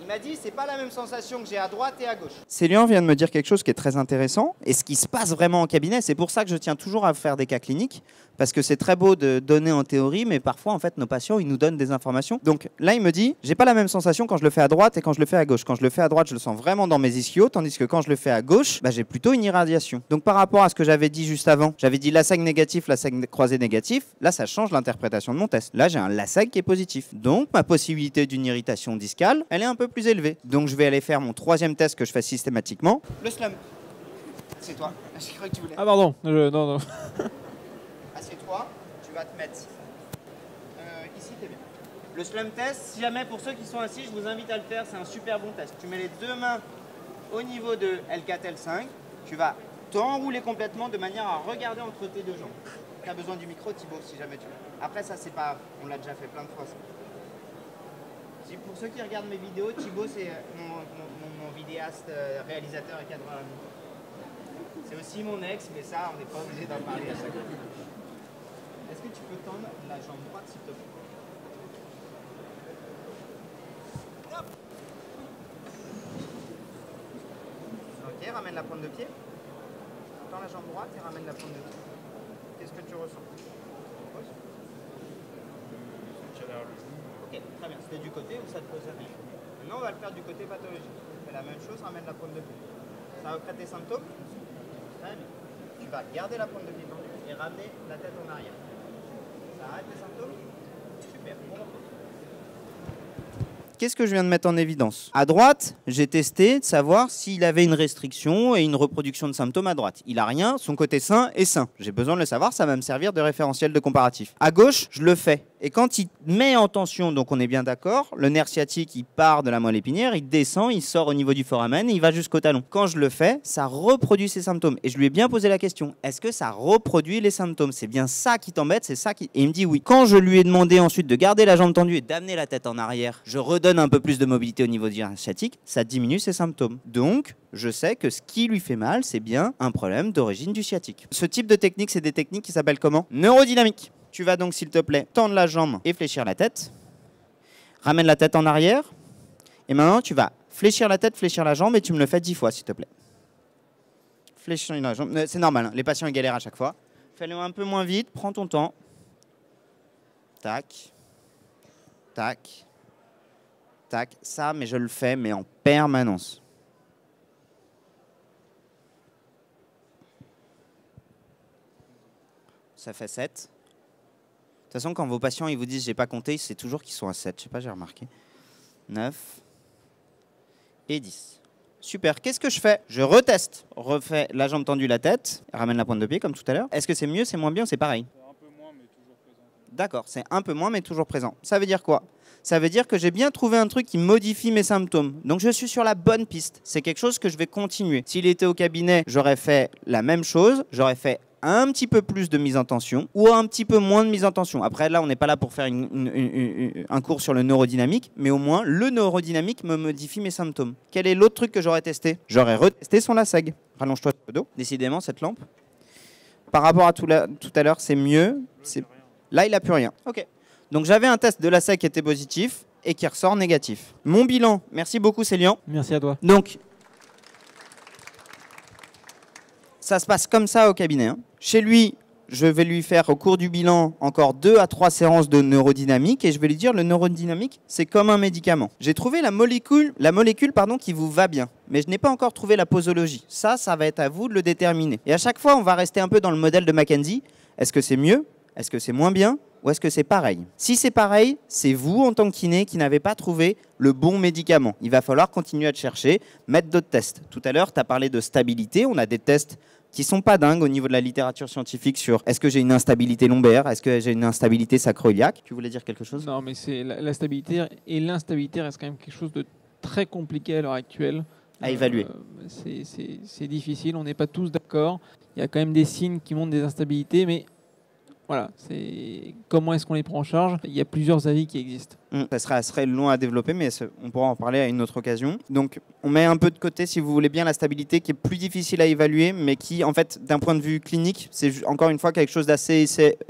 Il m'a dit c'est pas la même sensation que j'ai à droite et à gauche. Célian vient de me dire quelque chose qui est très intéressant et ce qui se passe vraiment en cabinet, c'est pour ça que je tiens toujours à faire des cas cliniques parce que c'est très beau de donner en théorie mais parfois en fait nos patients ils nous donnent des informations. Donc là il me dit j'ai pas la même sensation quand je le fais à droite et quand je le fais à gauche. Quand je le fais à droite je le sens vraiment dans mes ischios tandis que quand je le fais à gauche j'ai plutôt une irradiation. Donc par rapport à ce que j'avais dit juste avant, j'avais dit LASEG négatif, LASEG croisé négatif, là ça change l'interprétation de mon test. Là j'ai un LASEG qui est positif. Donc ma possibilité d'une irritation discale elle est un peu plus élevée. Donc je vais aller faire mon troisième test que je fais systématiquement. Le slump. C'est toi. J'ai cru que tu voulais. Ah pardon, non. Assieds-toi, tu vas te mettre ici, t'es bien. Le slump test, si jamais pour ceux qui sont assis, je vous invite à le faire, c'est un super bon test. Tu mets les deux mains au niveau de L4, L5, tu vas t'enrouler complètement de manière à regarder entre tes deux jambes. Tu as besoin du micro, Thibaut, si jamais tu veux. Après ça, c'est pas, on l'a déjà fait plein de fois. Ça. Pour ceux qui regardent mes vidéos, Thibaut, c'est mon vidéaste, réalisateur et cadreur. C'est aussi mon ex, mais ça, on n'est pas obligé d'en parler à chaque fois. Est-ce que tu peux tendre la jambe droite, s'il te plaît? Hop. Ok, ramène la pointe de pied. Tends la jambe droite et ramène la pointe de pied. Qu'est-ce que tu ressens? Ok, très bien. C'était du côté où ça te posait rien. Maintenant, on va le faire du côté pathologique. Fais la même chose, ramène la pointe de pied. Ça recrée tes symptômes? Très bien. Tu vas garder la pointe de pied tendue et ramener la tête en arrière. Ça arrête les symptômes? Super. Qu'est-ce que je viens de mettre en évidence? À droite, j'ai testé de savoir s'il avait une restriction et une reproduction de symptômes à droite. Il n'a rien, son côté sain est sain. J'ai besoin de le savoir, ça va me servir de référentiel de comparatif. À gauche, je le fais. Et quand il met en tension, donc on est bien d'accord, le nerf sciatique, il part de la moelle épinière, il descend, il sort au niveau du foramen et il va jusqu'au talon. Quand je le fais, ça reproduit ces symptômes. Et je lui ai bien posé la question, est-ce que ça reproduit les symptômes? C'est bien ça qui t'embête, c'est ça qui... Et il me dit oui. Quand je lui ai demandé ensuite de garder la jambe tendue et d'amener la tête en arrière, je redonne un peu plus de mobilité au niveau du nerf sciatique, ça diminue ses symptômes. Donc, je sais que ce qui lui fait mal, c'est bien un problème d'origine du sciatique. Ce type de technique, c'est des techniques qui s'appellent comment? Neurodynamique. Tu vas donc, s'il te plaît, tendre la jambe et fléchir la tête. Ramène la tête en arrière. Et maintenant, tu vas fléchir la tête, fléchir la jambe et tu me le fais 10 fois, s'il te plaît. Fléchir la jambe. C'est normal, hein, les patients ils galèrent à chaque fois. Fais-le un peu moins vite, prends ton temps. Tac. Tac. Tac. Ça, mais je le fais, mais en permanence. Ça fait 7. De toute façon, quand vos patients ils vous disent j'ai pas compté, c'est toujours qu'ils sont à 7. Je sais pas, j'ai remarqué. 9 et 10. Super. Qu'est-ce que je fais? Je reteste. Refais la jambe tendue, la tête. Ramène la pointe de pied comme tout à l'heure. Est-ce que c'est mieux, c'est moins bien ou c'est pareil? Un peu moins, mais toujours présent. D'accord, c'est un peu moins mais toujours présent. Ça veut dire quoi? Ça veut dire que j'ai bien trouvé un truc qui modifie mes symptômes. Donc je suis sur la bonne piste. C'est quelque chose que je vais continuer. S'il était au cabinet, j'aurais fait la même chose. J'aurais fait un petit peu plus de mise en tension ou un petit peu moins de mise en tension. Après, là, on n'est pas là pour faire un cours sur le neurodynamique, mais au moins, le neurodynamique me modifie mes symptômes. Quel est l'autre truc que j'aurais testé? J'aurais retesté son LASEG. Rallonge-toi le dos. Décidément, cette lampe. Par rapport à tout à l'heure, c'est mieux. Là, il n'a plus rien. OK. Donc, j'avais un test de LASEG qui était positif et qui ressort négatif. Mon bilan, merci beaucoup, Célian. Merci à toi. Donc, ça se passe comme ça au cabinet. Hein. Chez lui, je vais lui faire au cours du bilan encore 2 à 3 séances de neurodynamique et je vais lui dire le neurodynamique, c'est comme un médicament. J'ai trouvé la molécule qui vous va bien, mais je n'ai pas encore trouvé la posologie. Ça va être à vous de le déterminer. Et à chaque fois, on va rester un peu dans le modèle de McKenzie. Est-ce que c'est mieux? Est-ce que c'est moins bien? Ou est-ce que c'est pareil? Si c'est pareil, c'est vous en tant que kiné qui n'avez pas trouvé le bon médicament. Il va falloir continuer à te chercher, mettre d'autres tests. Tout à l'heure, tu as parlé de stabilité. On a des tests qui sont pas dingues au niveau de la littérature scientifique sur est-ce que j'ai une instabilité lombaire, est-ce que j'ai une instabilité sacro-iliaque. Tu voulais dire quelque chose? Non, mais c'est la stabilité et l'instabilité reste quand même quelque chose de très compliqué à l'heure actuelle. À évaluer. C'est difficile, on n'est pas tous d'accord. Il y a quand même des signes qui montrent des instabilités, mais voilà, comment est-ce qu'on les prend en charge? Il y a plusieurs avis qui existent. Ça serait long à développer, mais on pourra en parler à une autre occasion. Donc, on met un peu de côté, si vous voulez bien, la stabilité qui est plus difficile à évaluer, mais qui, en fait, d'un point de vue clinique, c'est encore une fois quelque chose d'assez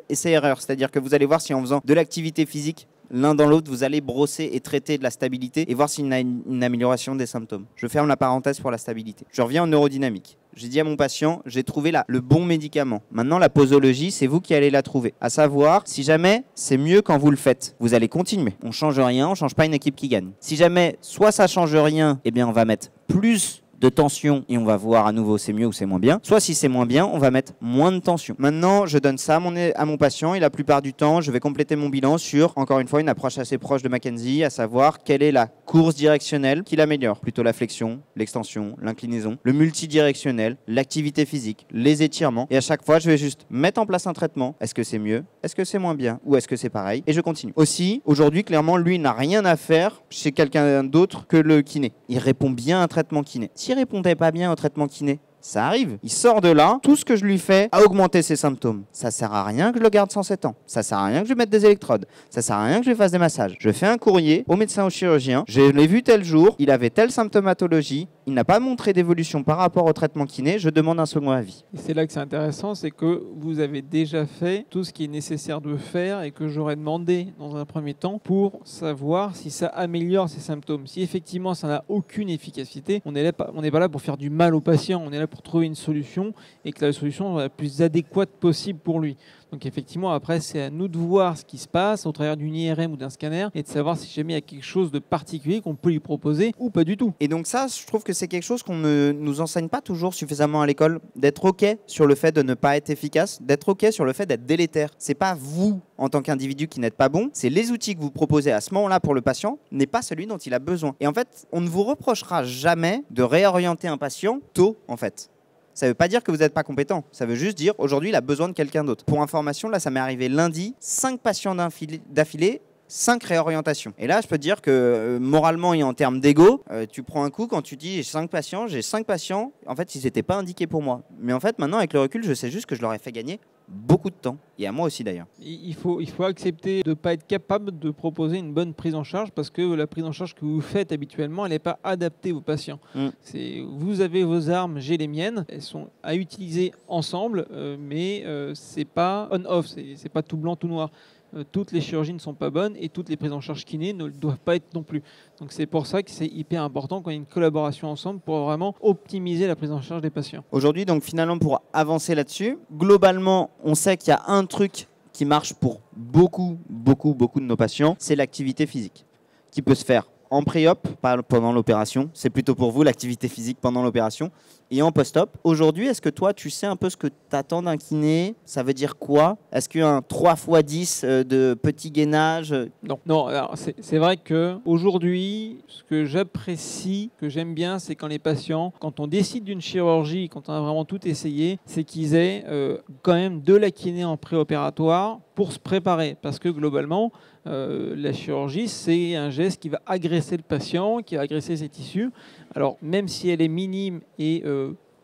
essai-erreur. C'est-à-dire que vous allez voir si en faisant de l'activité physique, l'un dans l'autre, vous allez brosser et traiter de la stabilité et voir s'il y a une amélioration des symptômes. Je ferme la parenthèse pour la stabilité. Je reviens en neurodynamique. J'ai dit à mon patient, j'ai trouvé le bon médicament. Maintenant, la posologie, c'est vous qui allez la trouver. À savoir, si jamais c'est mieux quand vous le faites, vous allez continuer. On ne change rien, on ne change pas une équipe qui gagne. Si jamais, soit ça ne change rien, eh bien on va mettre plus de tension et on va voir à nouveau c'est mieux ou c'est moins bien. Soit si c'est moins bien, on va mettre moins de tension. Maintenant, je donne ça à mon patient et la plupart du temps, je vais compléter mon bilan sur, encore une fois, une approche assez proche de McKenzie, à savoir quelle est la course directionnelle qui l'améliore. Plutôt la flexion, l'extension, l'inclinaison, le multidirectionnel, l'activité physique, les étirements. Et à chaque fois, je vais juste mettre en place un traitement. Est-ce que c'est mieux? Est-ce que c'est moins bien? Ou est-ce que c'est pareil? Et je continue. Aussi, aujourd'hui, clairement, lui n'a rien à faire chez quelqu'un d'autre que le kiné. Il répond bien à un traitement kiné. S'il répondait pas bien au traitement kiné, ça arrive. Il sort de là, tout ce que je lui fais a augmenté ses symptômes. Ça sert à rien que je le garde 107 ans. Ça sert à rien que je lui mette des électrodes. Ça sert à rien que je lui fasse des massages. Je fais un courrier au médecin, au chirurgien. Je l'ai vu tel jour, il avait telle symptomatologie, il n'a pas montré d'évolution par rapport au traitement kiné, je demande un second avis. Et c'est là que c'est intéressant, c'est que vous avez déjà fait tout ce qui est nécessaire de faire et que j'aurais demandé dans un premier temps pour savoir si ça améliore ses symptômes. Si effectivement ça n'a aucune efficacité, on n'est pas là pour faire du mal au patient, on est là pour trouver une solution et que la solution soit la plus adéquate possible pour lui. Donc effectivement, après, c'est à nous de voir ce qui se passe au travers d'une IRM ou d'un scanner et de savoir si jamais il y a quelque chose de particulier qu'on peut lui proposer ou pas du tout. Et donc ça, je trouve que c'est quelque chose qu'on ne nous enseigne pas toujours suffisamment à l'école, d'être OK sur le fait de ne pas être efficace, d'être OK sur le fait d'être délétère. C'est pas vous, en tant qu'individu, qui n'êtes pas bon, c'est les outils que vous proposez à ce moment-là pour le patient, n'est pas celui dont il a besoin. Et en fait, on ne vous reprochera jamais de réorienter un patient tôt, en fait. Ça ne veut pas dire que vous n'êtes pas compétent. Ça veut juste dire aujourd'hui, il a besoin de quelqu'un d'autre. Pour information, là, ça m'est arrivé lundi, 5 patients d'affilée, 5 réorientations. Et là, je peux te dire que moralement et en termes d'ego, tu prends un coup quand tu dis j'ai 5 patients. En fait, ils n'étaient pas indiqués pour moi. Mais en fait, maintenant, avec le recul, je sais juste que je leur ai fait gagner beaucoup de temps. Et à moi aussi d'ailleurs. Il faut accepter de ne pas être capable de proposer une bonne prise en charge parce que la prise en charge que vous faites habituellement, elle n'est pas adaptée aux patients. Vous avez vos armes, j'ai les miennes. Elles sont à utiliser ensemble, mais c'est pas on-off, c'est pas tout blanc, tout noir. Toutes les chirurgies ne sont pas bonnes et toutes les prises en charge kiné ne le doivent pas être non plus. Donc c'est pour ça que c'est hyper important qu'on ait une collaboration ensemble pour vraiment optimiser la prise en charge des patients. Aujourd'hui, donc finalement, pour avancer là-dessus, globalement, on sait qu'il y a un truc qui marche pour beaucoup de nos patients, c'est l'activité physique, qui peut se faire en pré-op, pas pendant l'opération. C'est plutôt pour vous l'activité physique pendant l'opération. Et en post-op, aujourd'hui, est-ce que toi, tu sais un peu ce que tu attends d'un kiné? Ça veut dire quoi? Est-ce qu'un 3x10 de petit gainage? Non. Alors c'est vrai qu'aujourd'hui, ce que j'apprécie, que j'aime bien, c'est quand les patients, quand on décide d'une chirurgie, quand on a vraiment tout essayé, c'est qu'ils aient quand même de la kiné en préopératoire pour se préparer. Parce que globalement, la chirurgie, c'est un geste qui va agresser le patient, qui va agresser ses tissus. Alors, même si elle est minime et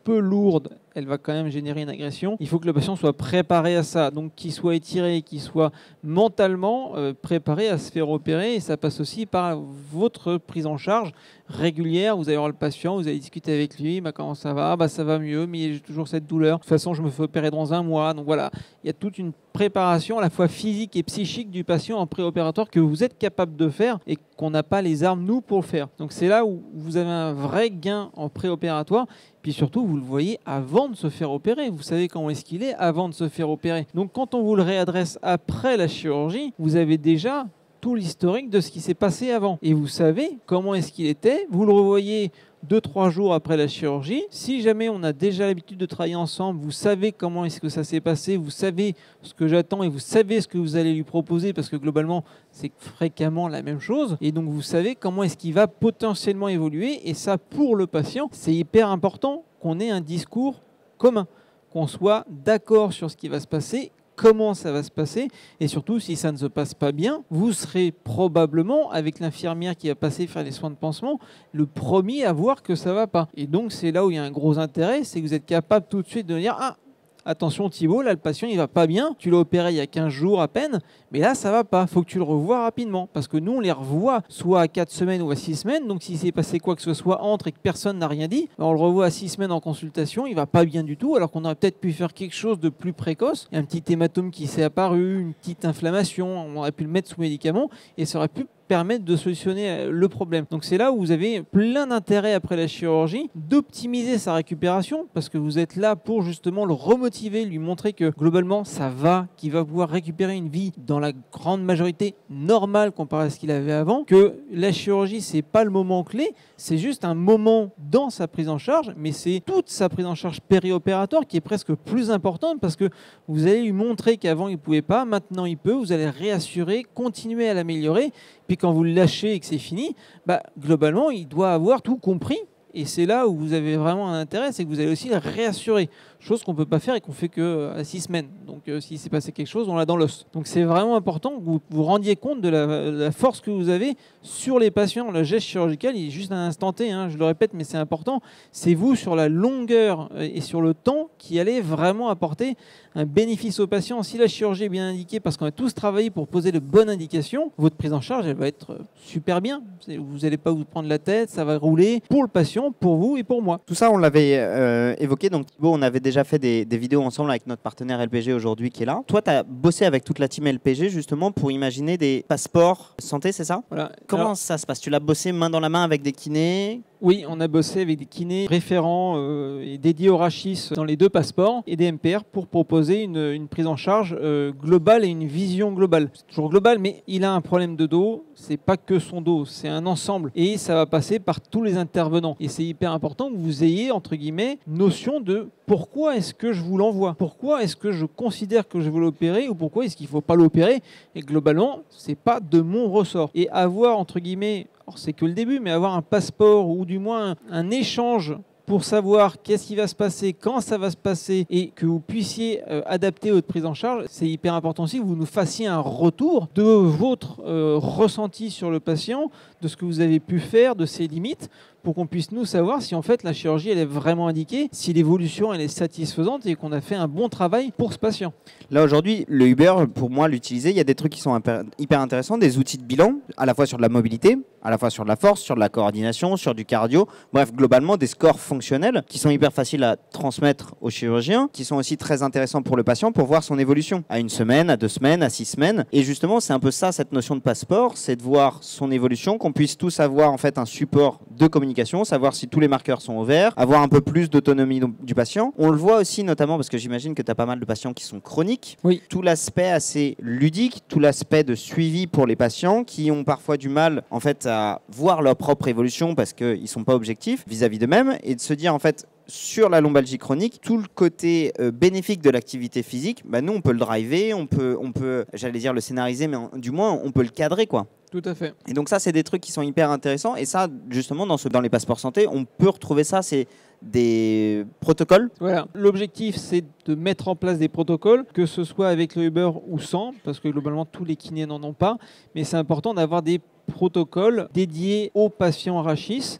peu lourde, elle va quand même générer une agression. Il faut que le patient soit préparé à ça, donc qu'il soit étiré, qu'il soit mentalement préparé à se faire opérer. Et ça passe aussi par votre prise en charge régulière. Vous allez voir le patient, vous allez discuter avec lui. Comment ça va? Ça va mieux, mais j'ai toujours cette douleur. De toute façon, je me fais opérer dans un mois. Donc voilà, il y a toute une préparation à la fois physique et psychique du patient en préopératoire que vous êtes capable de faire et qu'on n'a pas les armes, nous, pour le faire. Donc c'est là où vous avez un vrai gain en préopératoire. Puis surtout, vous le voyez avant de se faire opérer. Vous savez comment est-ce qu'il est avant de se faire opérer. Donc quand on vous le réadresse après la chirurgie, vous avez déjà tout l'historique de ce qui s'est passé avant. Et vous savez comment est-ce qu'il était. Vous le revoyez 2-3 jours après la chirurgie. Si jamais on a déjà l'habitude de travailler ensemble, vous savez comment est-ce que ça s'est passé, vous savez ce que j'attends et vous savez ce que vous allez lui proposer parce que globalement, c'est fréquemment la même chose. Et donc, vous savez comment est-ce qu'il va potentiellement évoluer. Et ça, pour le patient, c'est hyper important qu'on ait un discours commun. qu'on soit d'accord sur ce qui va se passer, comment ça va se passer, et surtout si ça ne se passe pas bien, vous serez probablement, avec l'infirmière qui va passer faire les soins de pansement, le premier à voir que ça va pas. Et donc c'est là où il y a un gros intérêt, c'est que vous êtes capable tout de suite de dire ah, attention Thibaut, là le patient il va pas bien, tu l'as opéré il y a 15 jours à peine, mais là ça va pas, faut que tu le revoies rapidement. Parce que nous on les revoit soit à 4 semaines ou à 6 semaines, donc s'il s'est passé quoi que ce soit entre et que personne n'a rien dit, on le revoit à 6 semaines en consultation, il va pas bien du tout, alors qu'on aurait peut-être pu faire quelque chose de plus précoce. Il y a un petit hématome qui s'est apparu, une petite inflammation, on aurait pu le mettre sous médicament et ça aurait pu permettre de solutionner le problème. Donc c'est là où vous avez plein d'intérêt après la chirurgie d'optimiser sa récupération parce que vous êtes là pour justement le remotiver, lui montrer que globalement ça va, qu'il va pouvoir récupérer une vie dans la grande majorité normale comparé à ce qu'il avait avant, que la chirurgie c'est pas le moment clé, c'est juste un moment dans sa prise en charge, mais c'est toute sa prise en charge périopératoire qui est presque plus importante parce que vous allez lui montrer qu'avant il pouvait pas, maintenant il peut, vous allez réassurer, continuer à l'améliorer. Puis quand vous le lâchez et que c'est fini, globalement, il doit avoir tout compris. Et c'est là où vous avez vraiment un intérêt, c'est que vous allez aussi le réassurer. Chose qu'on ne peut pas faire et qu'on fait qu'à 6 semaines. Donc s'il s'est passé quelque chose, on l'a dans l'os. Donc c'est vraiment important que vous vous rendiez compte de la force que vous avez sur les patients. Le geste chirurgical, il est juste un instant T, je le répète, mais c'est important. C'est vous sur la longueur et sur le temps qui allez vraiment apporter un bénéfice au patient. Si la chirurgie est bien indiquée, parce qu'on a tous travaillé pour poser de bonnes indications, votre prise en charge, elle va être super bien. Vous n'allez pas vous prendre la tête, ça va rouler pour le patient, pour vous et pour moi. Tout ça, on l'avait évoqué. Donc Thibaut, on avait déjà fait des vidéos ensemble avec notre partenaire LPG aujourd'hui qui est là. Toi, tu as bossé avec toute la team LPG justement pour imaginer des passeports santé, c'est ça? Voilà. Comment ça se passe? Tu l'as bossé main dans la main avec des kinés? Oui, on a bossé avec des kinés référents et dédiés au rachis dans les 2 passeports et des MPR pour proposer une prise en charge globale et une vision globale. C'est toujours global, mais il a un problème de dos, c'est pas que son dos, c'est un ensemble et ça va passer par tous les intervenants. Et c'est hyper important que vous ayez, entre guillemets, notion de pourquoi est-ce que je vous l'envoie, pourquoi est-ce que je considère que je veux l'opérer ou pourquoi est-ce qu'il ne faut pas l'opérer. Et globalement, c'est pas de mon ressort. Et avoir, entre guillemets, alors c'est que le début, mais avoir un passeport ou du moins un échange pour savoir qu'est-ce qui va se passer, quand ça va se passer et que vous puissiez adapter votre prise en charge, c'est hyper important aussi que vous nous fassiez un retour de votre ressenti sur le patient, de ce que vous avez pu faire, de ses limites, pour qu'on puisse nous savoir si en fait la chirurgie elle est vraiment indiquée, si l'évolution elle est satisfaisante et qu'on a fait un bon travail pour ce patient. Là aujourd'hui, le Uber, pour moi, l'utiliser, il y a des trucs qui sont hyper intéressants, des outils de bilan, à la fois sur de la mobilité, à la fois sur de la force, sur de la coordination, sur du cardio, bref, globalement des scores fonctionnels qui sont hyper faciles à transmettre aux chirurgiens, qui sont aussi très intéressants pour le patient pour voir son évolution, à 1 semaine, à 2 semaines, à 6 semaines. Et justement, c'est un peu ça, cette notion de passeport, c'est de voir son évolution, qu'on puisse tous avoir en fait un support de communication, savoir si tous les marqueurs sont au vert, avoir un peu plus d'autonomie du patient. On le voit aussi notamment parce que j'imagine que tu as pas mal de patients qui sont chroniques. Oui. Tout l'aspect assez ludique, tout l'aspect de suivi pour les patients qui ont parfois du mal en fait à voir leur propre évolution parce qu'ils ne sont pas objectifs vis-à-vis d'eux-mêmes et de se dire en fait sur la lombalgie chronique, tout le côté bénéfique de l'activité physique, nous on peut le driver, on peut j'allais dire le scénariser, mais du moins on peut le cadrer quoi. Tout à fait. Et donc ça c'est des trucs qui sont hyper intéressants et ça justement dans les passeports santé, on peut retrouver ça, c'est des protocoles. Voilà. L'objectif c'est de mettre en place des protocoles, que ce soit avec le Uber ou sans, parce que globalement tous les kinés n'en ont pas, mais c'est important d'avoir des protocoles dédiés aux patients rachis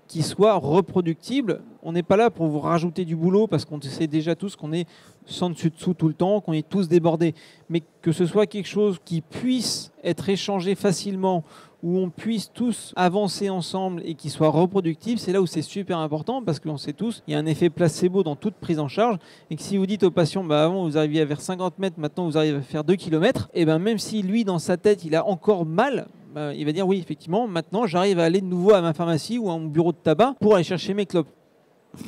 qui soient reproductibles. On n'est pas là pour vous rajouter du boulot parce qu'on sait déjà tous qu'on est sans dessus-dessous tout le temps, qu'on est tous débordés. Mais que ce soit quelque chose qui puisse être échangé facilement, où on puisse tous avancer ensemble et qui soit reproductible, c'est là où c'est super important parce qu'on sait tous, il y a un effet placebo dans toute prise en charge et que si vous dites au patient, avant vous arriviez à faire 50 mètres, maintenant vous arrivez à faire 2 km, et même si lui dans sa tête il a encore mal, il va dire oui effectivement, maintenant j'arrive à aller de nouveau à ma pharmacie ou à mon bureau de tabac pour aller chercher mes clopes.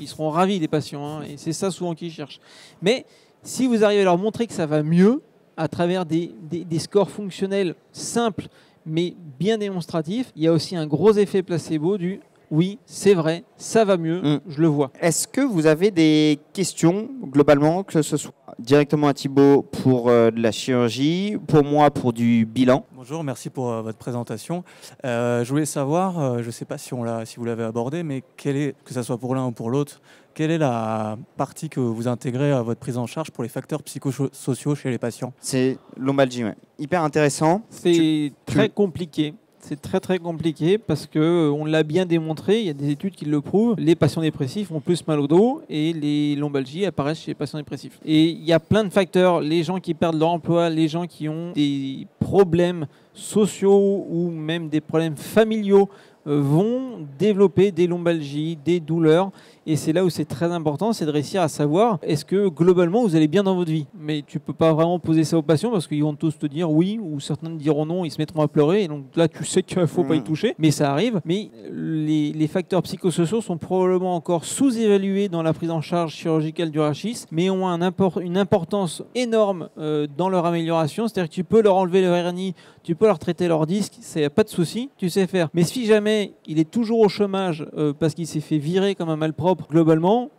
Ils seront ravis les patients et c'est ça souvent qu'ils cherchent. Mais si vous arrivez à leur montrer que ça va mieux à travers des scores fonctionnels simples mais bien démonstratifs, il y a aussi un gros effet placebo du oui, c'est vrai, ça va mieux, je le vois. Est-ce que vous avez des questions, globalement, que ce soit directement à Thibaut pour de la chirurgie, pour moi pour du bilan? Bonjour, merci pour votre présentation. Je voulais savoir, je ne sais pas si vous l'avez abordé, mais que ce soit pour l'un ou pour l'autre, quelle est la partie que vous intégrez à votre prise en charge pour les facteurs psychosociaux chez les patients? C'est lombalgie, ouais. Hyper intéressant. C'est très compliqué. C'est très très compliqué parce que on l'a bien démontré, il y a des études qui le prouvent, les patients dépressifs ont plus mal au dos et les lombalgies apparaissent chez les patients dépressifs. Et il y a plein de facteurs, les gens qui perdent leur emploi, les gens qui ont des problèmes sociaux ou même des problèmes familiaux vont développer des lombalgies, des douleurs. Et c'est là où c'est très important, c'est de réussir à savoir est-ce que globalement vous allez bien dans votre vie. Mais tu peux pas vraiment poser ça aux patients parce qu'ils vont tous te dire oui ou certains te diront non, ils se mettront à pleurer. Et donc là tu sais qu'il faut pas y toucher, mais ça arrive. Mais les facteurs psychosociaux sont probablement encore sous-évalués dans la prise en charge chirurgicale du rachis, mais ont une importance énorme dans leur amélioration. C'est-à-dire que tu peux leur enlever le hernie, tu peux leur traiter leur disque, ça y a pas de souci, tu sais faire. Mais si jamais il est toujours au chômage parce qu'il s'est fait virer comme un malpropre, globalement,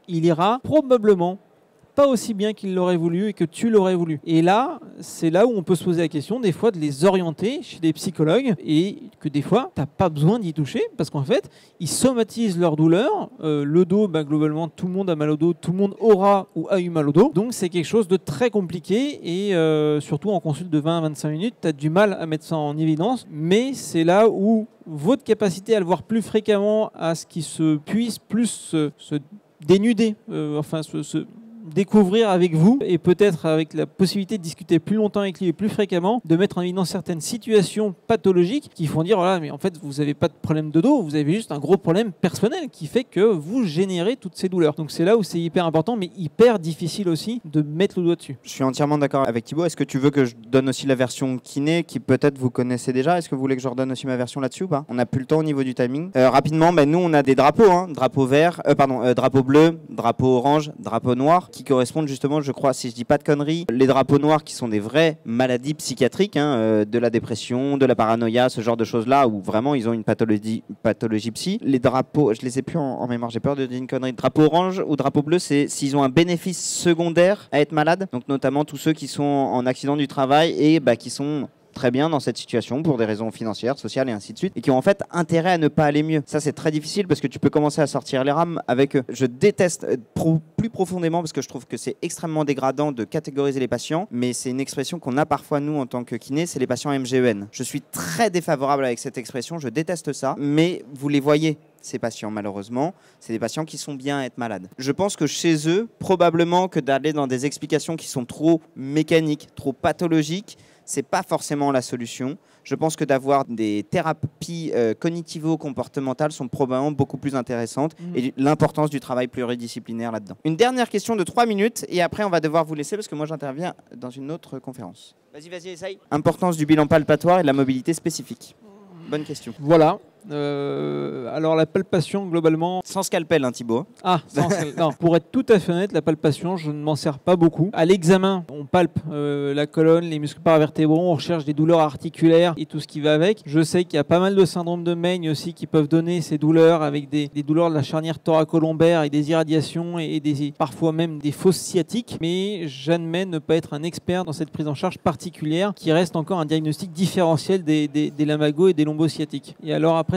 il ira probablement pas aussi bien qu'il l'aurait voulu et que tu l'aurais voulu. Et là, c'est là où on peut se poser la question des fois de les orienter chez des psychologues et que des fois, tu n'as pas besoin d'y toucher parce qu'en fait, ils somatisent leur douleur. Le dos, globalement, tout le monde a mal au dos, tout le monde aura ou a eu mal au dos. Donc, c'est quelque chose de très compliqué et surtout en consulte de 20 à 25 minutes, tu as du mal à mettre ça en évidence. Mais c'est là où votre capacité à le voir plus fréquemment, à ce qu'il se puisse plus se dénuder, découvrir avec vous et peut-être avec la possibilité de discuter plus longtemps avec lui et plus fréquemment, de mettre en évidence certaines situations pathologiques qui font dire voilà, mais en fait vous n'avez pas de problème de dos, vous avez juste un gros problème personnel qui fait que vous générez toutes ces douleurs. Donc c'est là où c'est hyper important mais hyper difficile aussi de mettre le doigt dessus. Je suis entièrement d'accord avec Thibaut. Est-ce que tu veux que je donne aussi la version kiné qui peut-être vous connaissez déjà? Est-ce que vous voulez que je redonne aussi ma version là-dessus ou pas? On n'a plus le temps au niveau du timing. Rapidement, nous on a des drapeaux, drapeau vert, drapeau bleu, drapeau orange, drapeau noir qui correspondent justement, je crois, si je dis pas de conneries, les drapeaux noirs qui sont des vraies maladies psychiatriques, de la dépression, de la paranoïa, ce genre de choses-là, où vraiment ils ont une pathologie psy. Les drapeaux, je les ai plus en mémoire, j'ai peur de dire une connerie. Drapeau orange ou drapeau bleu, c'est s'ils ont un bénéfice secondaire à être malade, donc notamment tous ceux qui sont en accident du travail et qui sont très bien dans cette situation pour des raisons financières, sociales et ainsi de suite, et qui ont en fait intérêt à ne pas aller mieux. Ça, c'est très difficile parce que tu peux commencer à sortir les rames avec eux. Je déteste plus profondément parce que je trouve que c'est extrêmement dégradant de catégoriser les patients, mais c'est une expression qu'on a parfois nous en tant que kiné, c'est les patients MGEN. Je suis très défavorable avec cette expression, je déteste ça, mais vous les voyez. Ces patients, malheureusement, c'est des patients qui sont bien à être malades. Je pense que chez eux, probablement que d'aller dans des explications qui sont trop mécaniques, trop pathologiques, c'est pas forcément la solution. Je pense que d'avoir des thérapies cognitivo-comportementales sont probablement beaucoup plus intéressantes et l'importance du travail pluridisciplinaire là-dedans. Une dernière question de 3 minutes et après on va devoir vous laisser parce que moi j'interviens dans une autre conférence. Vas-y, essaye. Importance du bilan palpatoire et de la mobilité spécifique. Bonne question. Voilà. Alors la palpation globalement... Sans scalpel, Thibaut. Non, pour être tout à fait honnête, la palpation, je ne m'en sers pas beaucoup. À l'examen, on palpe la colonne, les muscles paravertébraux, on recherche des douleurs articulaires et tout ce qui va avec. Je sais qu'il y a pas mal de syndromes de Meigne aussi qui peuvent donner ces douleurs avec des douleurs de la charnière thoracolombaire et des irradiations et parfois même des fosses sciatiques. Mais j'admets ne pas être un expert dans cette prise en charge particulière qui reste encore un diagnostic différentiel des lumbago et des lombosciatiques. Et alors après,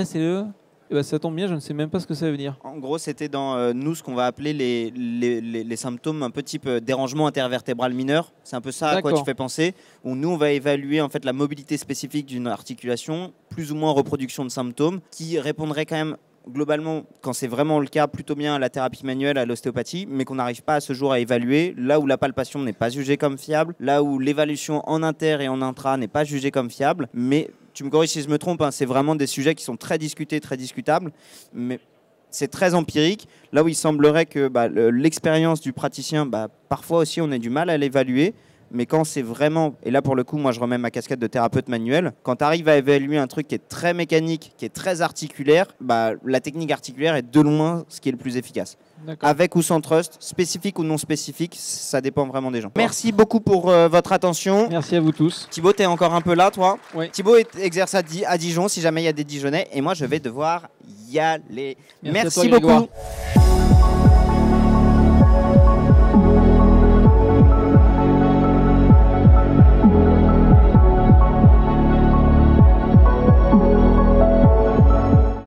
ça tombe bien, je ne sais même pas ce que ça veut dire. En gros, c'était dans nous ce qu'on va appeler les symptômes un peu type dérangement intervertébral mineur. C'est un peu ça à quoi tu fais penser. Où nous, on va évaluer en fait la mobilité spécifique d'une articulation, plus ou moins reproduction de symptômes, qui répondrait quand même globalement, quand c'est vraiment le cas, plutôt bien à la thérapie manuelle, à l'ostéopathie, mais qu'on n'arrive pas à ce jour à évaluer, là où la palpation n'est pas jugée comme fiable, là où l'évaluation en inter et en intra n'est pas jugée comme fiable, mais tu me corriges si je me trompe, c'est vraiment des sujets qui sont très discutés, très discutables, mais c'est très empirique, là où il semblerait que l'expérience du praticien, parfois aussi on ait du mal à l'évaluer, Mais quand c'est vraiment, et là pour le coup, moi je remets ma casquette de thérapeute manuel, quand tu arrives à évaluer un truc qui est très mécanique, qui est très articulaire, bah, la technique articulaire est de loin ce qui est le plus efficace. Avec ou sans trust, spécifique ou non spécifique, ça dépend vraiment des gens. Merci beaucoup pour votre attention. Merci à vous tous. Thibaut, t'es encore un peu là, toi? Oui. Thibaut exerce à Dijon, si jamais il y a des Dijonnais, et moi je vais devoir y aller. Merci à toi, beaucoup. Grégoire.